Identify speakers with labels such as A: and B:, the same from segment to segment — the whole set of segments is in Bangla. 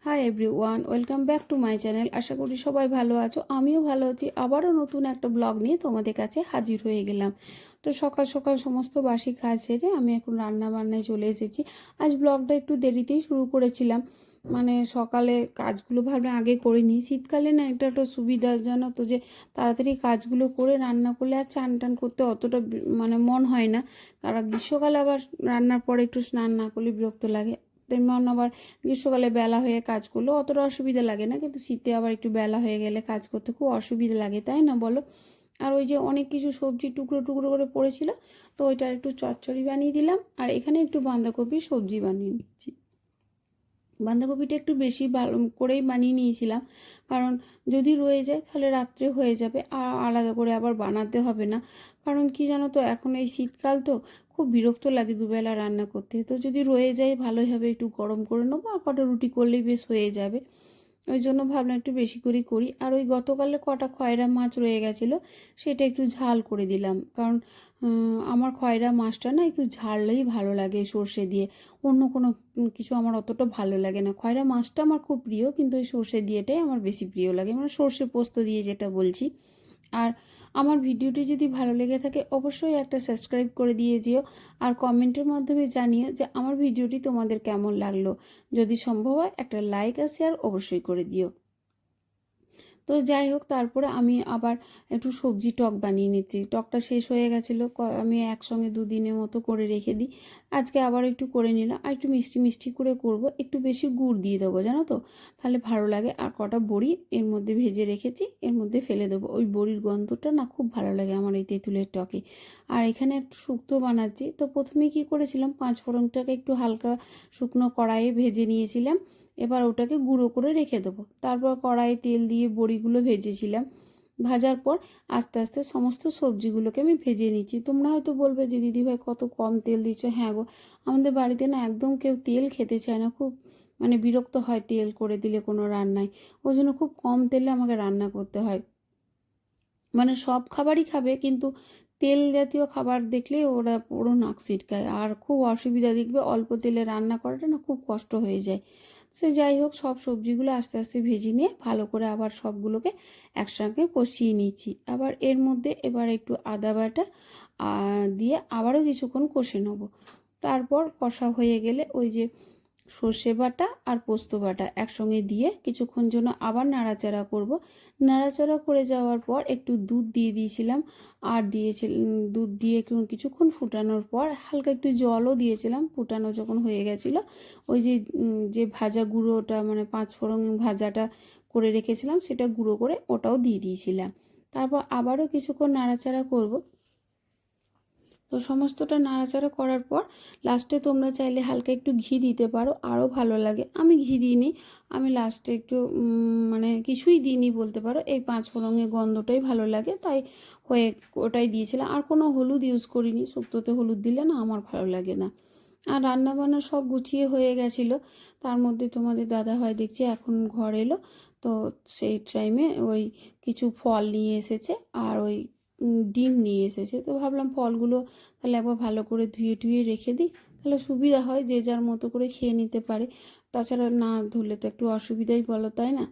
A: High everyone, welcome back to my channel. আশা করি সবাই ভালো আছো, আমিও ভালো আছি। আবারও নতুন একটা ব্লগ নিয়ে তোমাদের কাছে হাজির হয়ে গেলাম। তো সকাল সকাল সমস্ত বাসি কাজ সেরে আমি এখন রান্না বান্নায় চলে এসেছি। আজ ব্লগটা একটু দেরিতেই শুরু করেছিলাম, মানে সকালে কাজগুলো ভাবলাম আগে করে নিই। শীতকালে না একটা সুবিধা জানো তো, যে তাড়াতাড়ি কাজগুলো করে রান্না করলে আর চান টান করতে অতটা মানে মন হয় না। কারণ গ্রীষ্মকালে আবার রান্নার পরে একটু স্নান না করলে বিরক্ত লাগে। তেমন আবার গ্রীষ্মকালে বেলা হয়ে কাজ করলেও অতটা অসুবিধা লাগে না, কিন্তু শীতে আবার একটু বেলা হয়ে গেলে কাজ করতে খুব অসুবিধা লাগে, তাই না বলো? আর ওই যে অনেক কিছু সবজি টুকরো টুকরো করে পড়েছিল, তো ওইটা একটু চচ্চড়ি বানিয়ে দিলাম। আর এখানে একটু বাঁধাকপি সবজি বানিয়ে নিচ্ছি। বাঁধাকপিটা একটু বেশি ভালো করেই বানিয়ে নিয়েছিলাম, কারণ যদি রয়ে যায় তাহলে রাত্রে হয়ে যাবে, আর আলাদা করে আবার বানাতে হবে না। কারণ কি জানো তো, এখন এই শীতকাল তো খুব বিরক্ত লাগে দুবেলা রান্না করতে। তো যদি রয়ে যায় ভালোই হবে, একটু গরম করে নেবো আর কটা রুটি করলেই বেশ হয়ে যাবে। ওই জন্য ভাবলাম একটু বেশি করেই করি। আর ওই গতকালের কটা খয়রা মাছ রয়ে গেছিলো, সেটা একটু ঝাল করে দিলাম। কারণ আমার খয়রা মাছটা না একটু ঝাললেই ভালো লাগে সর্ষে দিয়ে, অন্য কোনো কিছু আমার অতটা ভালো লাগে না। খয়রা মাছটা আমার খুব প্রিয়, কিন্তু ওই সর্ষে দিয়েটাই আমার বেশি প্রিয় লাগে, মানে সর্ষে পোস্ত দিয়ে যেটা বলছি। আর আমার ভিডিওটি যদি ভালো লেগে থাকে অবশ্যই একটা সাবস্ক্রাইব করে দিয়ে যেও, আর কমেন্টের মাধ্যমে জানিও যে আমার ভিডিওটি তোমাদের কেমন লাগলো। যদি সম্ভব হয় একটা লাইক আর শেয়ার অবশ্যই করে দিও। তো যাই হোক, তারপরে আমি আবার একটু সবজি টক বানিয়ে নিচ্ছি। টকটা শেষ হয়ে গেছিলো, আমি একসঙ্গে দুদিনের মতো করে রেখে দিই। আজকে আবার একটু করে নিলাম, আর একটু মিষ্টি মিষ্টি করে করব। একটু বেশি গুড় দিয়ে দেবো জানো তো, তাহলে ভালো লাগে। আর কটা বড়ি এর মধ্যে ভেজে রেখেছি, এর মধ্যে ফেলে দেবো। ওই বড়ির গন্ধটা না খুব ভালো লাগে আমার এই তেঁতুলের টকে। আর এখানে একটু শুক্তো বানাচ্ছি। তো প্রথমে কি করেছিলাম, 5 ফোড়নটাকে একটু হালকা শুকনো কড়াইয়ে ভেজে নিয়েছিলাম। এবার ওটাকে গুঁড়ো করে রেখে দেবো। তারপর কড়াইয়ে তেল দিয়ে বড়িগুলো ভেজেছিলাম। ভাজার পর আস্তে আস্তে সমস্ত সবজিগুলোকে আমি ভেজে নিচ্ছি। তোমরা হয়তো বলবে যে দিদিভাই কত কম তেল দিচ্ছ। হ্যাঁ গো, আমাদের বাড়িতে না একদম কেউ তেল খেতে চায় না, খুব মানে বিরক্ত হয় তেল করে দিলে কোনো রান্নায়। ওই জন্য খুব কম তেলে আমাকে রান্না করতে হয়। মানে সব খাবারই খাবে, কিন্তু তেল জাতীয় খাবার দেখলে ওরা পুরো নাক ছিটকায়, আর খুব অসুবিধা। দেখবে অল্প তেলে রান্না করাটা না খুব কষ্ট হয়ে যায়। সে যাই হোক, সব সবজিগুলো আস্তে আস্তে ভেজে নিয়ে ভালো করে আবার সবগুলোকে একসঙ্গে কষিয়ে নিচ্ছি। আবার এর মধ্যে এবার একটু আদা বাটা দিয়ে আবারও কিছুক্ষণ কষে নেবো। তারপর কষা হয়ে গেলে ওই যে সর্ষে বাটা আর পোস্ত বাটা একসঙ্গে দিয়ে কিছুক্ষণ জন্য আবার নাড়াচাড়া করব। নাড়াচাড়া করে যাওয়ার পর একটু দুধ দিয়ে দিয়েছিলাম, আর দুধ দিয়ে কিছুক্ষণ ফুটানোর পর হালকা একটু জলও দিয়েছিলাম। ফুটানো যখন হয়ে গেছিলো, ওই যে ভাজা গুঁড়োটা, মানে 5 ফোড়ন ভাজাটা করে রেখেছিলাম, সেটা গুঁড়ো করে ওটাও দিয়ে দিয়েছিলাম। তারপর আবারও কিছুক্ষণ নাড়াচাড়া করব। তো সমস্তটা নাড়াচাড়া করার পর লাস্টে তোমরা চাইলে হালকা একটু ঘি দিতে পারো, আরও ভালো লাগে। আমি ঘি দিইনি, আমি লাস্টে একটু মানে কিছুই দিইনি বলতে পারো। এই 5 ফোড়নের গন্ধটাই ভালো লাগে, তাই হয়ে ওটাই দিয়েছিলাম। আর কোনো হলুদ ইউজ করিনি, শুক্তোতে হলুদ দিলে না আমার ভালো লাগে না। আর রান্নাবান্না সব গুছিয়ে হয়ে গেছিলো। তার মধ্যে তোমাদের দাদাভাই দেখছি এখন ঘর এলো। তো সেই টাইমে ওই কিছু ফল নিয়ে এসেছে, আর ওই ডিম নিয়ে এসেছে। তো ভাবলাম ফলগুলো তাহলে একবার ভালো করে ধুয়ে টুয়ে রেখে দিই, তাহলে সুবিধা হয়, যে যার মতো করে খেয়ে নিতে পারে। তাছাড়া না ধুলে তো একটু অসুবিধাই বলো, তাই না?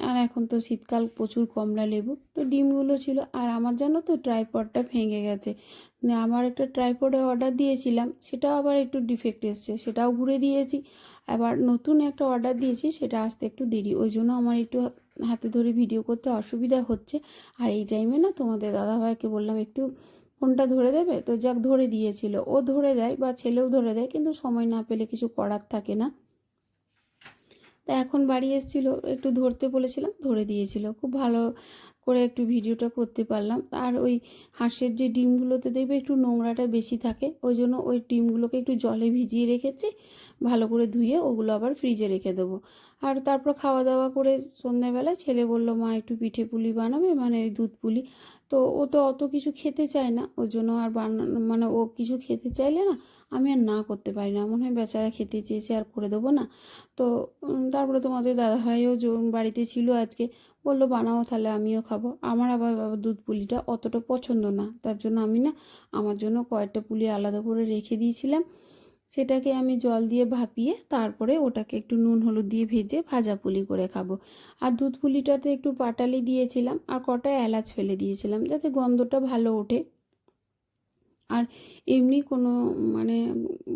A: আর এখন তো শীতকাল, প্রচুর কমলা লেবু। তো ডিমগুলো ছিল। আর আমার জানো তো ট্রাইপডটা ভেঙে গেছে। আমার একটা ট্রাইপডে অর্ডার দিয়েছিলাম, সেটাও আবার একটু ডিফেক্ট এসছে, সেটাও ঘুরে দিয়েছি। আবার নতুন একটা অর্ডার দিয়েছি, সেটা আসতে একটু দেরি, ওই জন্য আমার একটু হাতে ধরে ভিডিও করতে অসুবিধা হচ্ছে। আর এই টাইমে না তোমাদের দাদাভাইকে বললাম একটু ফোনটা ধরে দেবে, তো যাক ধরে দিয়েছিল। ও ধরে দেয় বা ছেলেও ধরে দেয়, কিন্তু সময় না পেলে কিছু করার থাকে না। তা এখন বাড়ি এসেছিলো, একটু ধরতে বলেছিলাম, ধরে দিয়েছিল। খুব ভালো করে একটু ভিডিওটা করতে পারলাম। আর ওই হাঁসের যে ডিমগুলোতে দেখবে একটু নোংরাটা বেশি থাকে, ওই জন্য ওই ডিমগুলোকে একটু জলে ভিজিয়ে রেখেছি, ভালো করে ধুয়ে ওগুলো আবার ফ্রিজে রেখে দেবো। আর তারপর খাওয়া দাওয়া করে সন্ধ্যাবেলায় ছেলে বললো মা একটু পিঠে পুলি বানাবে, মানে ওই দুধ পুলি। তো ও তো অত কিছু খেতে চায় না, ওই জন্য আর বানানো, মানে ও কিছু খেতে চাইলে না আমি আর না করতে পারি না। মনে হয় বেচারা খেতে চেয়েছে, আর করে দেবো না। তো তারপরে তোমাদের দাদাভাইও বাড়িতে ছিল আজকে, বললো বানাও তাহলে আমিও খাবো। আমার আবার দুধ পুলিটা অতটা পছন্দ না, তার জন্য আমি না আমার জন্য কয়েকটা পুলি আলাদা করে রেখে দিয়েছিলাম। সেটাকে আমি জল দিয়ে ভাপিয়ে তারপরে ওটাকে একটু নুন হলুদ দিয়ে ভেজে ভাজা পুলি করে খাবো। আর দুধ পুলিটাতে একটু পাটালি দিয়েছিলাম আর কটা এলাচ ফেলে দিয়েছিলাম যাতে গন্ধটা ভালো ওঠে। আর এমনি কোনো মানে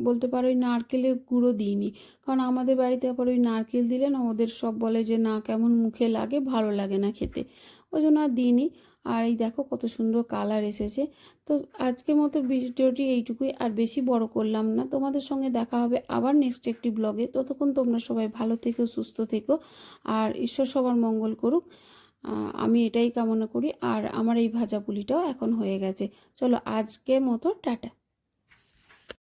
A: বলতে পারো ওই নারকেলের গুঁড়ো দিইনি, কারণ আমাদের বাড়িতে আবার ওই নারকেল দিলে না ওদের সব বলে যে না কেমন মুখে লাগে, ভালো লাগে না খেতে, ওই জন্য আর দিইনি। আর এই দেখো কত সুন্দর কালার এসেছে। তো আজকের মতো ভিডিওটি এইটুকুই, আর বেশি বড় করলাম না। তোমাদের সঙ্গে দেখা হবে আবার নেক্সট একটি ব্লগে। ততক্ষণ তোমরা সবাই ভালো থেকো, সুস্থ থেকো, আর ঈশ্বর সবার মঙ্গল করুক। আমি এটাই কামনা করি। আর আমার এই ভাজা পুলিটাও এখন হয়ে গেছে। চলো আজকের মতো টাটা।